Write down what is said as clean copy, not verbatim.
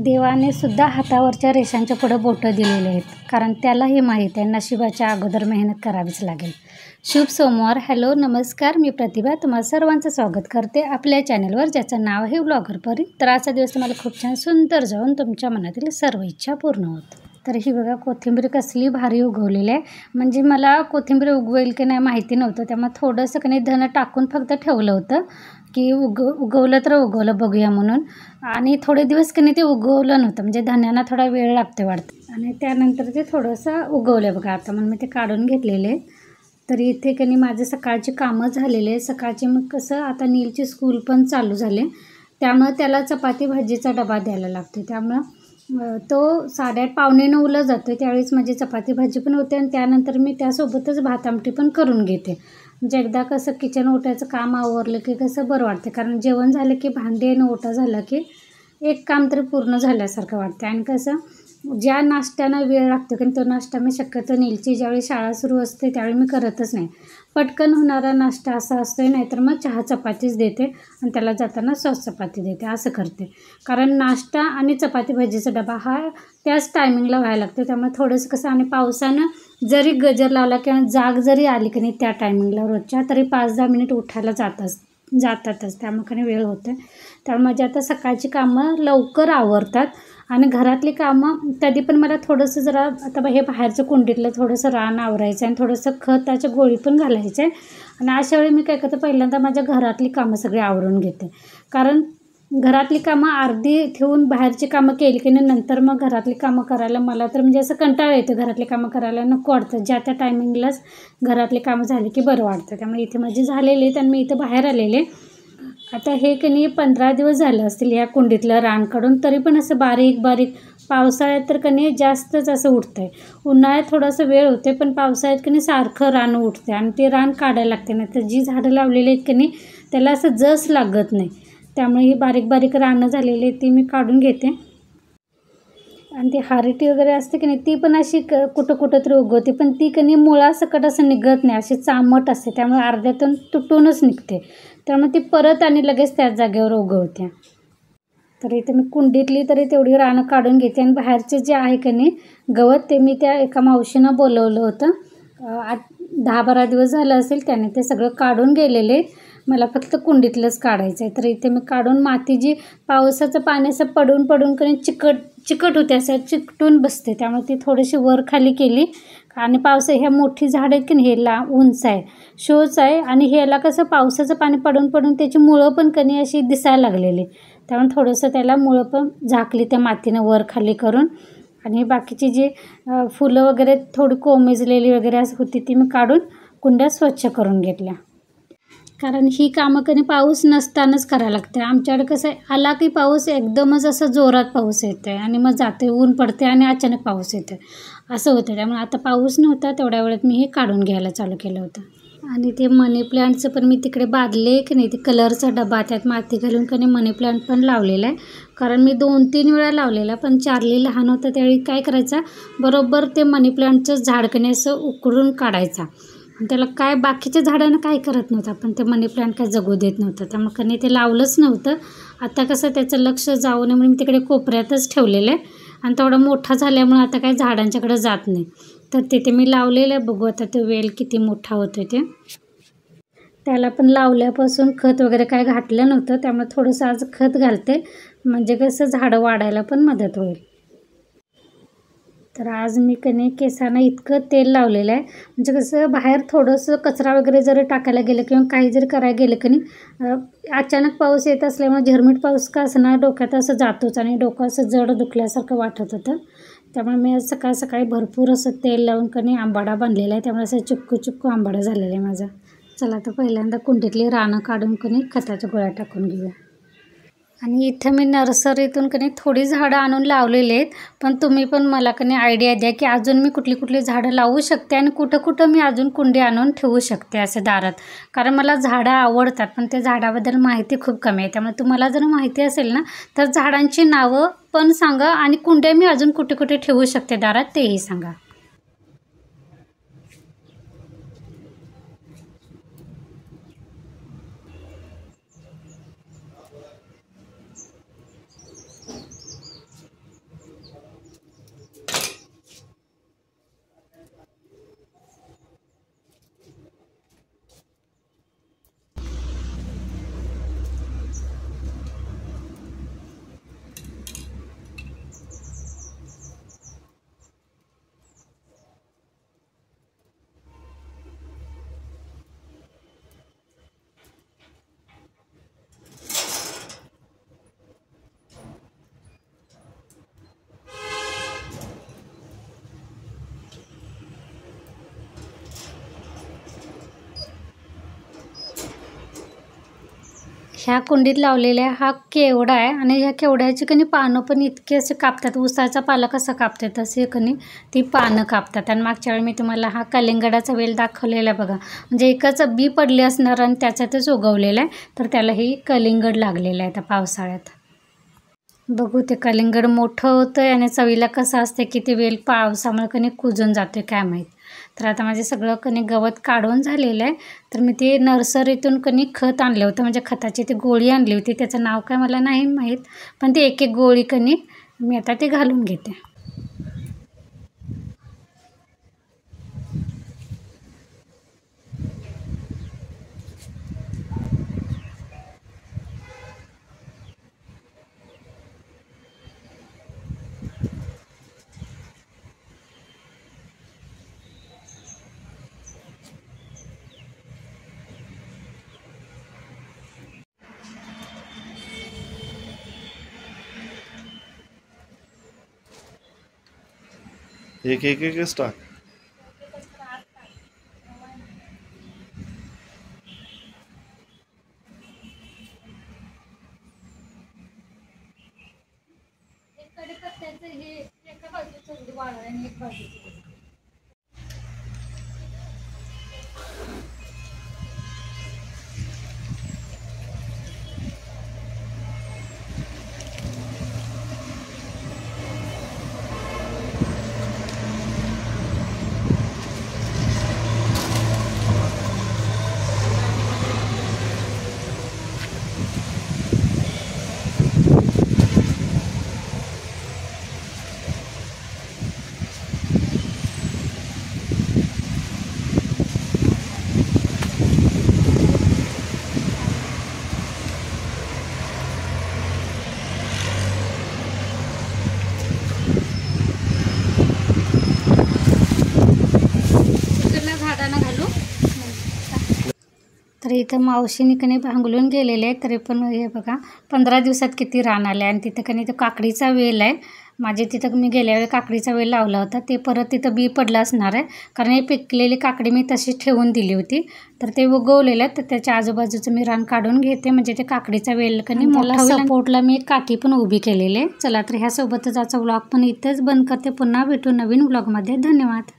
देवाने सुद्धा हातावरच्या रेषांच्या पुढं बोटं दिलेले आहेत, कारण त्यालाही माहीत आहे नशिबाच्या अगोदर मेहनत करावीच लागेल. शुभ सोमवार. हॅलो नमस्कार, मी प्रतिभा तुम्हाला सर्वांचं स्वागत करते आपल्या चॅनलवर, ज्याचं नाव आहे व्लॉगर परी. तर आजचा दिवस तुम्हाला खूप छान सुंदर जाऊन तुमच्या मनातील सर्व इच्छा पूर्ण होत. तर ही बघा कोथिंबीर कसली भारी उगवलेली आहे. म्हणजे मला कोथिंबीर उगवेल की नाही माहिती नव्हतं, त्यामुळे थोडंसं कणी धन टाकून फक्त ठेवलं होतं की उगवलं तर उगवलं बघूया म्हणून. आणि थोडे दिवस कणी ते उगवलं नव्हतं, म्हणजे धन्यांना थोडा वेळ लागते वाटतं. आणि त्यानंतर ते थोडंसं उगवलं बघा आता, म्हणून मी ते काढून घेतलेले. तर इथे कणी माझे सकाळची कामं झालेले आहे. सकाळची मग कसं आता नीलची स्कूल पण चालू झाले, त्यामुळे त्याला चपाती भाजीचा डबा द्यायला लागतो. त्यामुळं तो 8:30 पावणे 9ला जातो. त्यावेळेस माझी चपाती भाजी पण होते आणि त्यानंतर मी त्यासोबतच भात आमटी पण करून घेते. म्हणजे एकदा कसं किचन ओट्याचं काम आवरलं की कसं बरं वाटतं, कारण जेवण झालं की भांडे आणि ओटा झाला की एक काम तरी पूर्ण झाल्यासारखं वाटतं. आणि कसं ज्या नाश्त्यानं वेळ लागतो कारण तो नाश्ता मी शक्यतो नीलची ज्यावेळी शाळा सुरू असते त्यावेळी मी करतच नाही. पटकन होणारा नाश्ता असा असतो, नाहीतर मग चहा चपातीच देते आणि त्याला जाताना सॉस चपाती देते असं करते. कारण नाश्ता आणि चपाती भाजीचा डबा हा त्याच टायमिंगला व्हायला लागतो. त्यामुळे थोडंसं कसं, आणि पावसानं जरी गजर लावला किंवा जाग जरी आली की नाही त्या टायमिंगला रोजच्या, तरी 5-10 मिनिट उठायला जातातच. त्यामुळे काही वेळ होतं. त्यामुळे माझी आता सकाळची कामं लवकर आवरतात. आणि घरातली कामं कधी पण मला थोडंसं जरा आता हे बाहेरचं कुंडीतलं थोडंसं रान आवरायचं आहे आणि थोडंसं खताच्या गोळी पण घालायचं आहे. आणि अशा वेळी मी काय करते, पहिल्यांदा माझ्या घरातली कामं सगळी आवरून घेते. कारण घरातली कामं अर्धी ठेवून बाहेरची कामं केली की नाही नंतर मग घरातली कामं करायला मला तर म्हणजे असं कंटाळा येतो. घरातली कामं करायला नको वाटतं. ज्या त्या टायमिंगलाच घरातली कामं झाली की बरं वाटतं. त्यामुळे इथे माझी झालेली आहेत आणि मी इथं बाहेर आलेले. आता हे की नाही 15 दिवस झालं असतील ह्या कुंडीतलं रान काढून, तरी पण असं बारीक बारीक. पावसाळ्यात तर की नाही जास्तच असं उठतं आहे. उन्हाळ्यात थोडंसं वेळ होते, पण पावसाळ्यात की नाही सारखं रान उठते आणि ते रान काढायला लागते. नाही तर जी झाडं लावलेली आहेत की नाही त्याला असं जस लागत नाही. त्यामुळे ही बारीक बारीक रानं झालेली आहेत ती मी काढून घेते. आणि ती हारटी वगैरे असते की नाही ती पण अशी कुठं कुठं तरी उगवते, पण ती की नाही मुळासकट असं निघत नाही, अशी चामट असते. त्यामुळे अर्ध्यातून तुटूनच निघते. त्यामुळे ती परत आणि लगेच त्याच जागेवर उगवते. तर इथे मी कुंडीतली तरी तेवढी रानं काढून घेते. आणि बाहेरचे जे आहे की नाही गवत, ते मी त्या एका मावशीनं बोलवलं होतं. 10-12 दिवस झालं असेल त्याने ते सगळं काढून गेलेले. मला फक्त कुंडीतलंच काढायचं आहे. तर इथे मी काढून माती जी पावसाचं पाणी असं पडून पडून कधी चिकट होते, असं चिकटून बसते. त्यामुळे ती थोडीशी वर खाली केली. आणि ह्या मोठी झाडं आहेत की नाही हे उंच आहे, शोच आहे. आणि ह्याला कसं पावसाचं पाणी पडून पडून त्याची मुळं पण कणी अशी दिसायला लागलेली. त्यामुळे थोडंसं त्याला मुळं पण झाकली त्या मातीनं वर खाली करून. आणि बाकीची जी फुलं वगैरे थोडी कोमेजलेली वगैरे असं होती ती मी काढून कुंड्या स्वच्छ करून घेतल्या. कारण ही कामं कधी पाऊस नसतानाच करायला लागते. आमच्याकडे कसं आहे, आला की पाऊस एकदमच असं जोरात पाऊस येतो आहे आणि मग जाते, ऊन पडते आणि अचानक पाऊस येतो आहे असं होतं. त्यामुळे आता पाऊस नव्हता तेवढ्या वेळात मी हे काढून घ्यायला चालू केलं होतं. आणि ते मनी प्लांटचं पण मी तिकडे बादले की नाही, ते कलरचा डबा त्यात माती घालून की नाही मनी प्लांट पण लावलेला आहे. कारण मी 2-3 वेळा लावलेला, पण चार्ली लहान होतं त्यावेळी काय करायचा, बरोबर ते मनी प्लांटचं झाड की नाही असं उकरून काढायचा. आणि त्याला काय बाकीच्या झाडांना काय करत नव्हतं, पण ते मनी प्लांट काय जगू देत नव्हतं. त्यामुळे की नाही ते लावलंच नव्हतं. आता कसं त्याचं लक्ष जाऊ नये म्हणून मी तिकडे कोपऱ्यातच ठेवलेलं आहे. आणि तेवढा मोठा झाल्यामुळे आता काही झाडांच्याकडे जात नाही. तर तिथे मी लावलेलं आहे. बघू आता ते वेल किती मोठा होतो ते. त्याला पण लावल्यापासून खत वगैरे काय घातलं नव्हतं, त्यामुळे थोडंसं आज खत घालते, म्हणजे कसं झाडं वाढायला पण मदत होईल. तर आज मी कणी केसांना इतकं तेल लावलेलं आहे, म्हणजे कसं बाहेर थोडंसं कचरा वगैरे जरी टाकायला गेलं किंवा काही जरी करायला गेलं की नाही, अचानक पाऊस येत असल्यामुळे झिरमीट पाऊस का असणार डोक्यात असं जातोच आणि डोकं असं जड दुखल्यासारखं वाटत होतं. त्यामुळे मी आज सकाळ सकाळी भरपूर असं तेल लावून कणी आंबाडा बांधलेला आहे. त्यामुळे असं चिक्कू आंबाडा झालेला आहे माझा. चला तर पहिल्यांदा कुंडीतली रानं काढून कणी खताच्या गोळ्या टाकून घेऊया. आणि इथं मी नर्सरीतून कणी थोडी झाडं आणून लावलेली आहेत, पण तुम्ही पण मला कणी आयडिया द्या की अजून मी कुठली कुठली झाडं लावू शकते आणि कुठं कुठं मी अजून कुंडी आणून ठेवू शकते असं दारात. कारण मला झाडं आवडतात, पण त्या झाडाबद्दल माहिती खूप कमी आहे. त्यामुळे तुम्हाला जर माहिती असेल ना तर झाडांची नावं पण सांगा आणि कुंड्या मी अजून कुठे कुठे ठेवू शकते दारात तेही सांगा. ह्या कुंडीत लावलेल्या हा केवडा आहे आणि ह्या केवड्याची कणी पानं पण इतके असे कापतात, ऊसाचा पाला कसा कापते तसे कणी ती पानं कापतात. आणि मागच्या वेळी मी तुम्हाला हा कलिंगडाचा वेल दाखवलेला बघा, म्हणजे एकच बी पडले असणार आणि त्याच्यातच उगवलेला आहे, तर त्याला ही कलिंगड लागलेलं आहे त्या पावसाळ्यात. बघू ते कलिंगड मोठं होतं आहे आणि चवीला कसं असते की ते वेल पावसामुळे कणी कुजून जाते काय माहीत. तर आता माझे सगळं कणी गवत काढून झालेलं आहे. तर मी ते नर्सरीतून कणी खत आणलं होतं, म्हणजे खताची ती गोळी आणली होती, त्याचं नाव काय मला नाही माहीत, पण ती एक एक गोळी कणी मी आता ते घालून घेते. एक एक एकच टाक. तर इथं मावशीने कणी भांगलून गेलेले आहे, तरी पण हे बघा 15 दिवसात किती रान आले. आणि तिथं कणी तो काकडीचा वेल आहे, माझे तिथं मी गेल्या वेळी काकडीचा वेल लावला होता, ते परत तिथं बी पडलं असणार आहे, कारण हे पिकलेली काकडी मी तशी ठेवून दिली होती. तर ते उगवलेलं आहे, तर त्याच्या आजूबाजूचं मी रान काढून घेते, म्हणजे ते काकडीचा वेल कणी मोठा सपोर्टला मी एक काठी पण उभी केलेली आहे. चला तर ह्यासोबतच आजचा व्लॉग पण इथेच बंद करते. पुन्हा भेटू नवीन व्लॉगमध्ये. धन्यवाद.